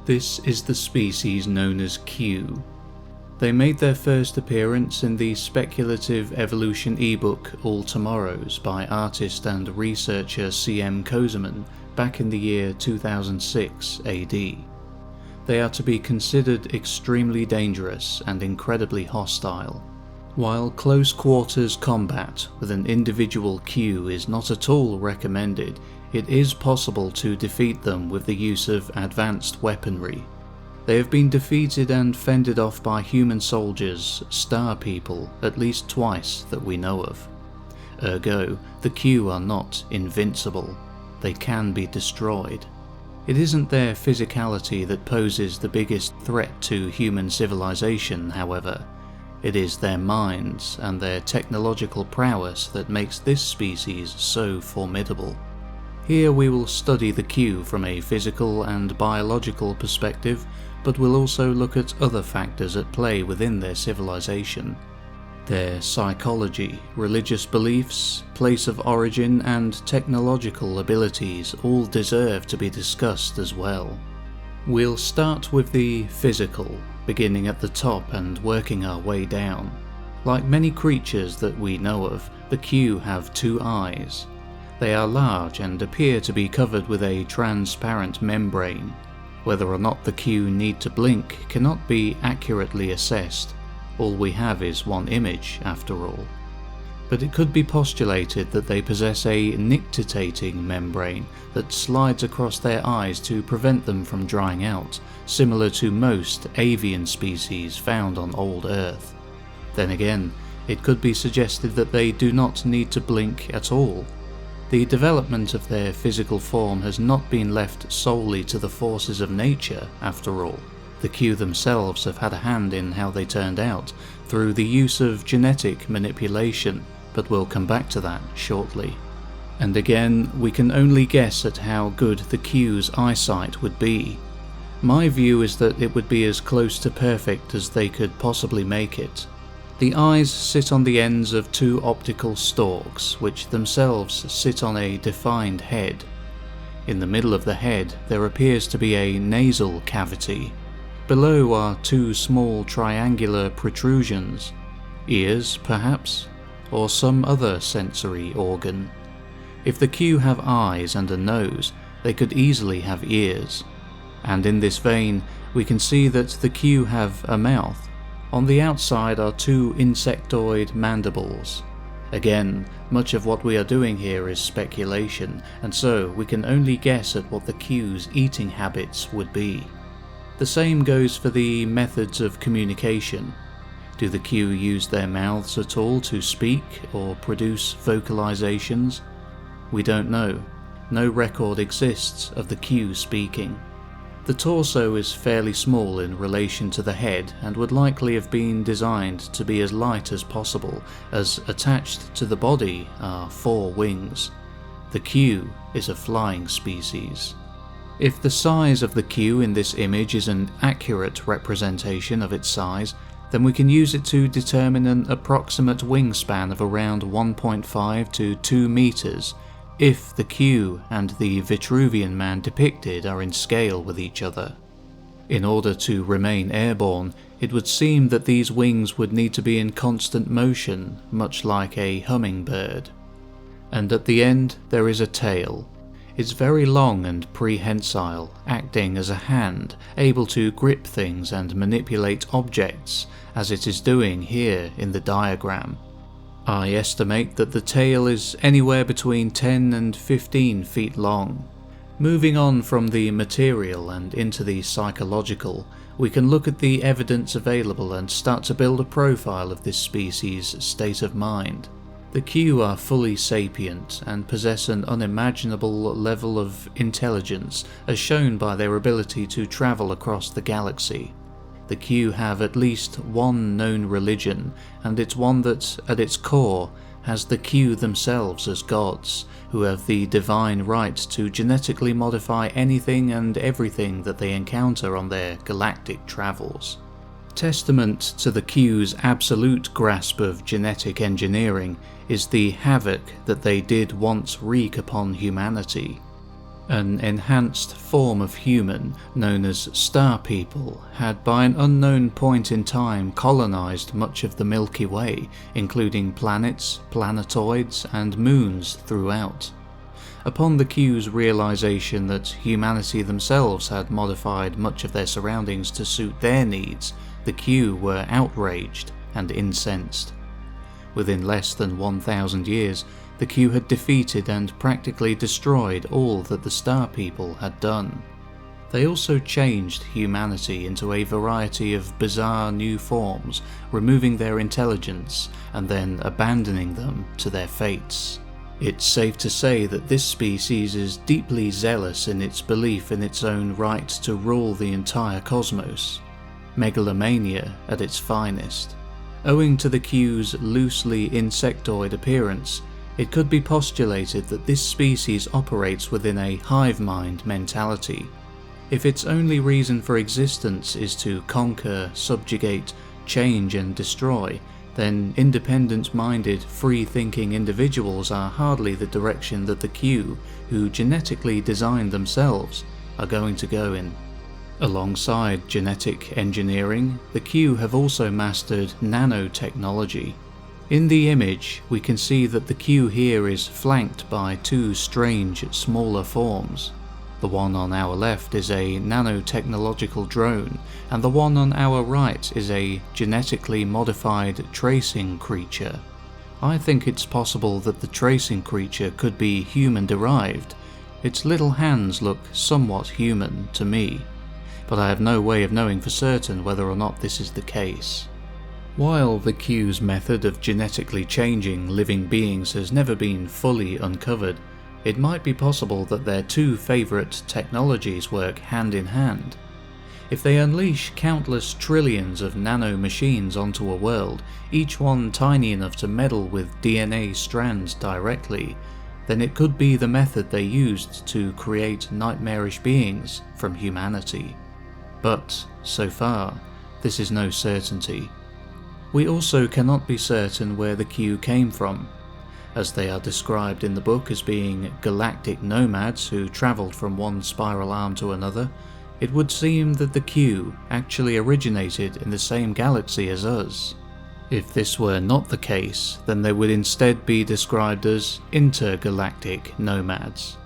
This is the species known as Q. They made their first appearance in the speculative evolution ebook All Tomorrows by artist and researcher C.M. Kosemen back in the year 2006 AD. They are to be considered extremely dangerous and incredibly hostile. While close quarters combat with an individual Q is not at all recommended, it is possible to defeat them with the use of advanced weaponry. They have been defeated and fended off by human soldiers, star people, at least twice that we know of. Ergo, the Q are not invincible. They can be destroyed. It isn't their physicality that poses the biggest threat to human civilization, however. It is their minds and their technological prowess that makes this species so formidable. Here we will study the Q from a physical and biological perspective, but we'll also look at other factors at play within their civilization. Their psychology, religious beliefs, place of origin, and technological abilities all deserve to be discussed as well. We'll start with the physical, beginning at the top and working our way down. Like many creatures that we know of, the Q have two eyes. They are large and appear to be covered with a transparent membrane. Whether or not the Q need to blink cannot be accurately assessed. All we have is one image, after all. But it could be postulated that they possess a nictitating membrane that slides across their eyes to prevent them from drying out, similar to most avian species found on old Earth. Then again, it could be suggested that they do not need to blink at all. The development of their physical form has not been left solely to the forces of nature, after all. The Q themselves have had a hand in how they turned out, through the use of genetic manipulation, but we'll come back to that shortly. And again, we can only guess at how good the Q's eyesight would be. My view is that it would be as close to perfect as they could possibly make it. The eyes sit on the ends of two optical stalks, which themselves sit on a defined head. In the middle of the head there appears to be a nasal cavity. Below are two small triangular protrusions, ears perhaps, or some other sensory organ. If the Q have eyes and a nose, they could easily have ears. And in this vein, we can see that the Q have a mouth. On the outside are two insectoid mandibles. Again, much of what we are doing here is speculation, and so we can only guess at what the Q's eating habits would be. The same goes for the methods of communication. Do the Q use their mouths at all to speak or produce vocalizations? We don't know. No record exists of the Q speaking. The torso is fairly small in relation to the head and would likely have been designed to be as light as possible, as attached to the body are 4 wings. The Q is a flying species. If the size of the Q in this image is an accurate representation of its size, then we can use it to determine an approximate wingspan of around 1.5 to 2 meters, if the Q and the Vitruvian man depicted are in scale with each other. In order to remain airborne, it would seem that these wings would need to be in constant motion, much like a hummingbird. And at the end there is a tail. It's very long and prehensile, acting as a hand, able to grip things and manipulate objects, as it is doing here in the diagram. I estimate that the tail is anywhere between 10 and 15 feet long. Moving on from the material and into the psychological, we can look at the evidence available and start to build a profile of this species' state of mind. The Q are fully sapient and possess an unimaginable level of intelligence, as shown by their ability to travel across the galaxy. The Q have at least one known religion, and it's one that, at its core, has the Q themselves as gods, who have the divine right to genetically modify anything and everything that they encounter on their galactic travels. Testament to the Q's absolute grasp of genetic engineering is the havoc that they did once wreak upon humanity. An enhanced form of human known as Star People had by an unknown point in time colonized much of the Milky Way, including planets, planetoids, and moons throughout. Upon the Q's realization that humanity themselves had modified much of their surroundings to suit their needs, the Q were outraged and incensed. Within less than 1,000 years, the Q had defeated and practically destroyed all that the Star People had done. They also changed humanity into a variety of bizarre new forms, removing their intelligence and then abandoning them to their fates. It's safe to say that this species is deeply zealous in its belief in its own right to rule the entire cosmos. Megalomania at its finest. Owing to the Q's loosely insectoid appearance, it could be postulated that this species operates within a hive mind mentality. If its only reason for existence is to conquer, subjugate, change and destroy, then independent-minded, free-thinking individuals are hardly the direction that the Q, who genetically designed themselves, are going to go in. Alongside genetic engineering, the Q have also mastered nanotechnology. In the image, we can see that the Q here is flanked by two strange, smaller forms. The one on our left is a nanotechnological drone, and the one on our right is a genetically modified tracing creature. I think it's possible that the tracing creature could be human-derived. Its little hands look somewhat human to me, but I have no way of knowing for certain whether or not this is the case. While the Q's method of genetically changing living beings has never been fully uncovered, it might be possible that their two favourite technologies work hand in hand. If they unleash countless trillions of nano-machines onto a world, each one tiny enough to meddle with DNA strands directly, then it could be the method they used to create nightmarish beings from humanity. But, so far, this is no certainty. We also cannot be certain where the Q came from, as they are described in the book as being galactic nomads who travelled from one spiral arm to another. It would seem that the Q actually originated in the same galaxy as us. If this were not the case, then they would instead be described as intergalactic nomads.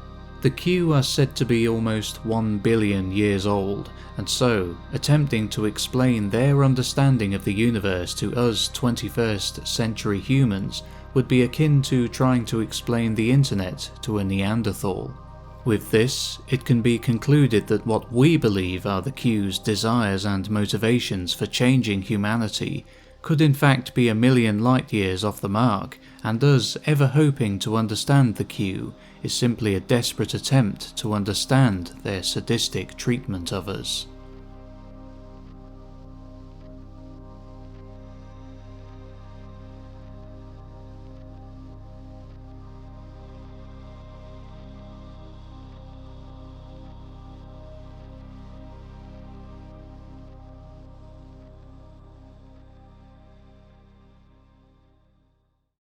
The Q are said to be almost 1 billion years old, and so, attempting to explain their understanding of the universe to us 21st century humans would be akin to trying to explain the internet to a Neanderthal. With this, it can be concluded that what we believe are the Q's desires and motivations for changing humanity could in fact be a million light years off the mark, and us ever hoping to understand the Q is simply a desperate attempt to understand their sadistic treatment of us.